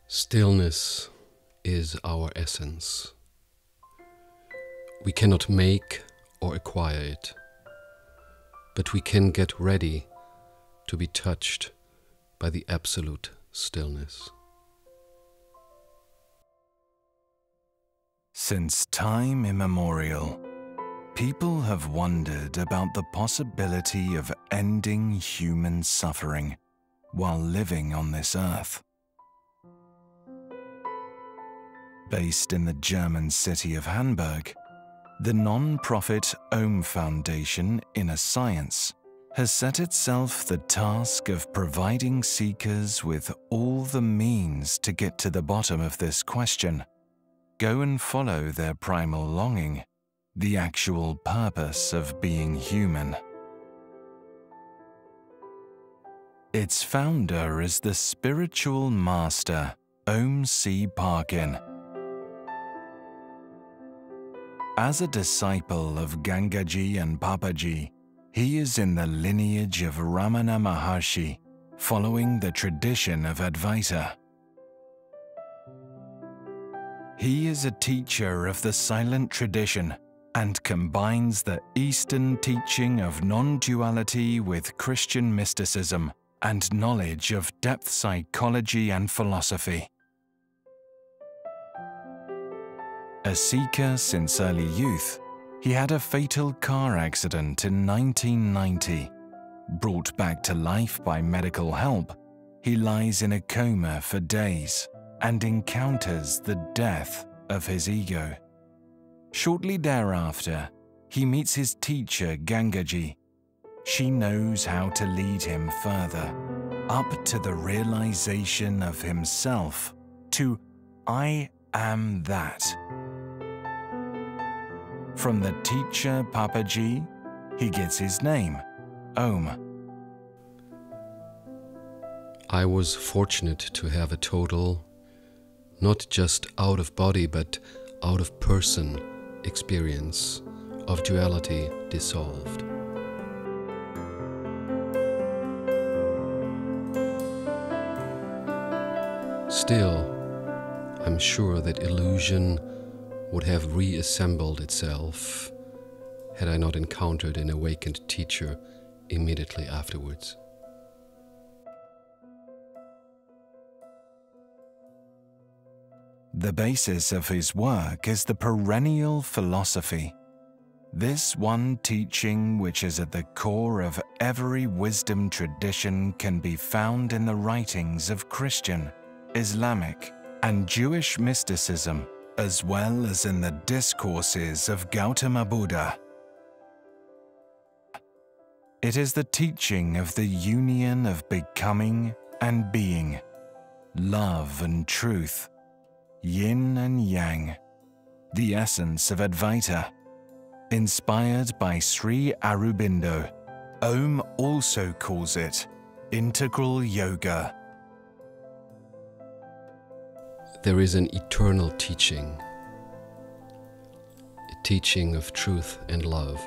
Stillness is our essence. We cannot make or acquire it, but we can get ready to be touched by the absolute stillness. Since time immemorial, people have wondered about the possibility of ending human suffering while living on this earth. Based in the German city of Hamburg, the non-profit OM Foundation Inner Science has set itself the task of providing seekers with all the means to get to the bottom of this question, go and follow their primal longing, the actual purpose of being human. Its founder is the spiritual master OM-C Parkin. As a disciple of Gangaji and Papaji, he is in the lineage of Ramana Maharshi, following the tradition of Advaita. He is a teacher of the silent tradition and combines the Eastern teaching of non-duality with Christian mysticism and knowledge of depth psychology and philosophy. A seeker since early youth, he had a fatal car accident in 1990. Brought back to life by medical help, he lies in a coma for days and encounters the death of his ego. Shortly thereafter, he meets his teacher Gangaji. She knows how to lead him further, up to the realization of himself, to I am that. From the teacher Papaji, he gets his name, Om. I was fortunate to have a total, not just out of body but out of person experience of duality dissolved. Still, I'm sure that illusion would have reassembled itself had I not encountered an awakened teacher immediately afterwards. The basis of his work is the perennial philosophy. This one teaching, which is at the core of every wisdom tradition, can be found in the writings of Christian, Islamic, and Jewish mysticism, as well as in the discourses of Gautama Buddha. It is the teaching of the union of becoming and being, love and truth, yin and yang, the essence of Advaita. Inspired by Sri Aurobindo, Om also calls it integral yoga. There is an eternal teaching, a teaching of truth and love.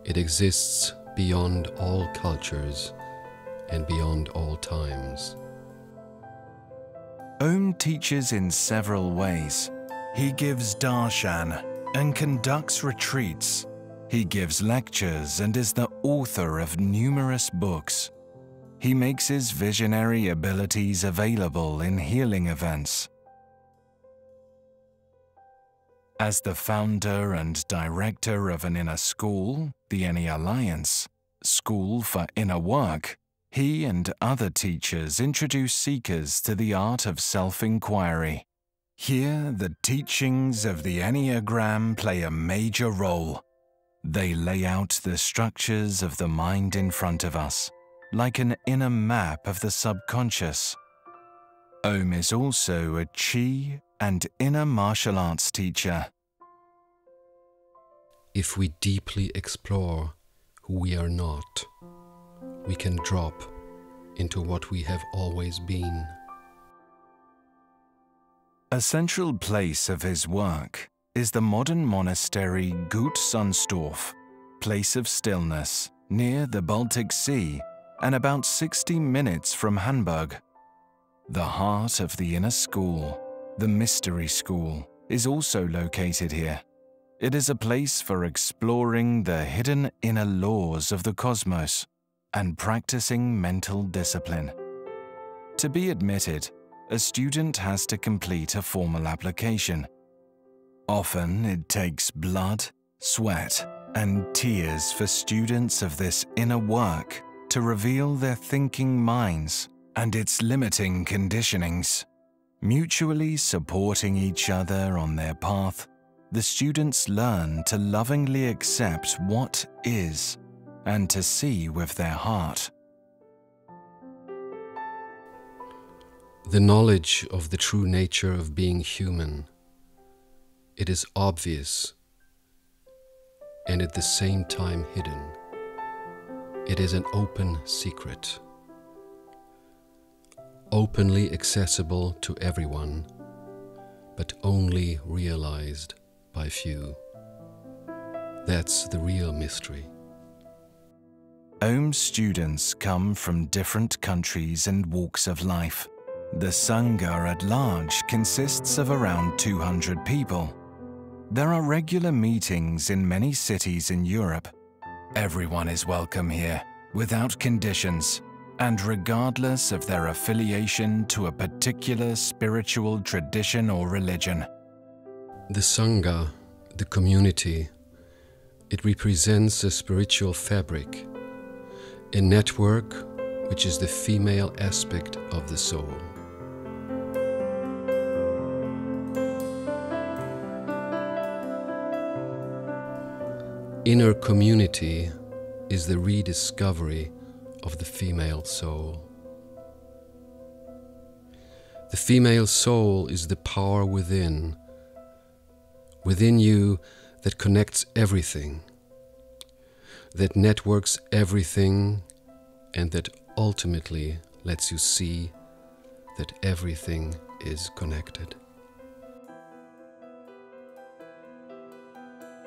It exists beyond all cultures and beyond all times. Om teaches in several ways. He gives darshan and conducts retreats. He gives lectures and is the author of numerous books. He makes his visionary abilities available in healing events. As the founder and director of an inner school, the Any Alliance, School for Inner Work, he and other teachers introduce seekers to the art of self-inquiry. Here, the teachings of the Enneagram play a major role. They lay out the structures of the mind in front of us, like an inner map of the subconscious. Om is also a Chi and inner martial arts teacher. If we deeply explore who we are not, we can drop into what we have always been. A central place of his work is the modern monastery Gut Saunstorf, place of stillness, near the Baltic Sea, and about 60 minutes from Hamburg. The heart of the inner school, the Mystery School, is also located here. It is a place for exploring the hidden inner laws of the cosmos and practicing mental discipline. To be admitted, a student has to complete a formal application. Often it takes blood, sweat, and tears for students of this inner work to reveal their thinking minds and its limiting conditionings. Mutually supporting each other on their path, the students learn to lovingly accept what is and to see with their heart. The knowledge of the true nature of being human, it is obvious and at the same time hidden. It is an open secret, openly accessible to everyone, but only realized by few. That's the real mystery. OM students come from different countries and walks of life. The Sangha at large consists of around 200 people. There are regular meetings in many cities in Europe. Everyone is welcome here, without conditions, and regardless of their affiliation to a particular spiritual tradition or religion. The Sangha, the community, it represents a spiritual fabric, a network which is the female aspect of the soul. Inner community is the rediscovery of the female soul. The female soul is the power within you that connects everything, that networks everything, and that ultimately lets you see that everything is connected.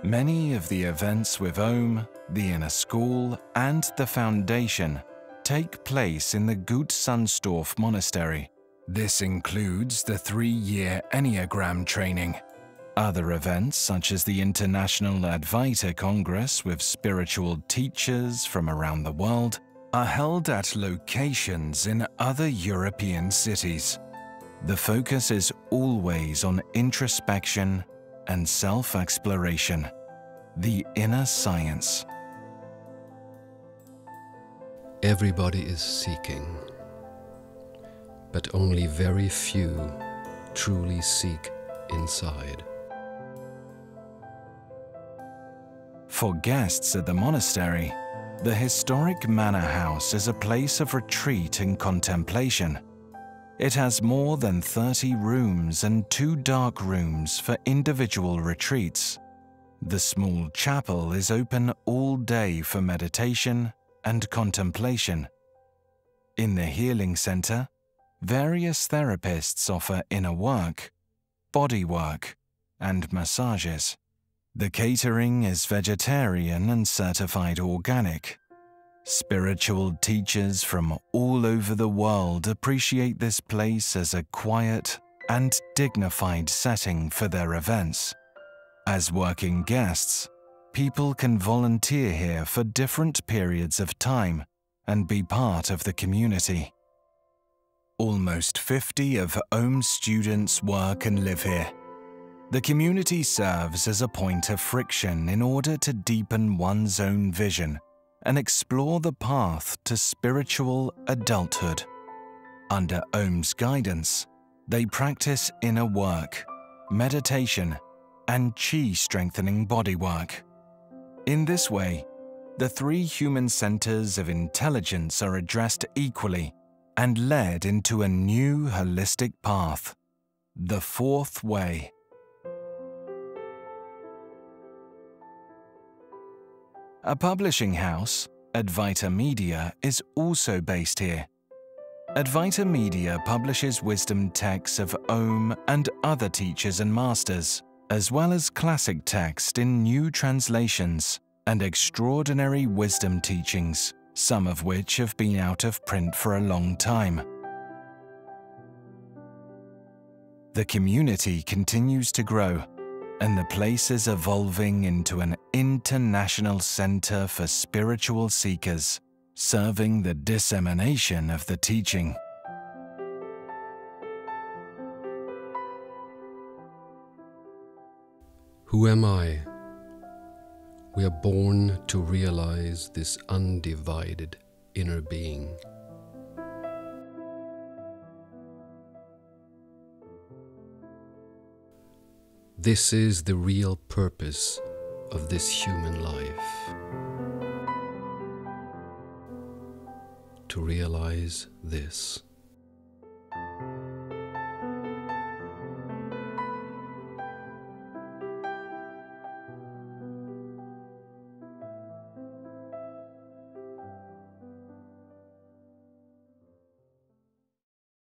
Many of the events with OM, the Inner School, and the Foundation take place in the Gut Saunstorf Monastery. This includes the 3-year Enneagram training. Other events, such as the International Advaita Congress with spiritual teachers from around the world, are held at locations in other European cities. The focus is always on introspection and self-exploration, the inner science. Everybody is seeking, but only very few truly seek inside. For guests at the monastery, the historic manor house is a place of retreat and contemplation. It has more than 30 rooms and 2 dark rooms for individual retreats. The small chapel is open all day for meditation and contemplation. In the healing center, various therapists offer inner work, body work, and massages. The catering is vegetarian and certified organic. Spiritual teachers from all over the world appreciate this place as a quiet and dignified setting for their events. As working guests, people can volunteer here for different periods of time and be part of the community. Almost 50 of OM students work and live here. The community serves as a point of friction in order to deepen one's own vision and explore the path to spiritual adulthood. Under OM's guidance, they practice inner work, meditation, and chi-strengthening bodywork. In this way, the 3 human centers of intelligence are addressed equally and led into a new holistic path, the 4th way. A publishing house, Advaita Media, is also based here. Advaita Media publishes wisdom texts of OM and other teachers and masters, as well as classic text in new translations and extraordinary wisdom teachings, some of which have been out of print for a long time. The community continues to grow, and the place is evolving into an international center for spiritual seekers, serving the dissemination of the teaching. Who am I? We are born to realize this undivided inner being. This is the real purpose of this human life. To realize this.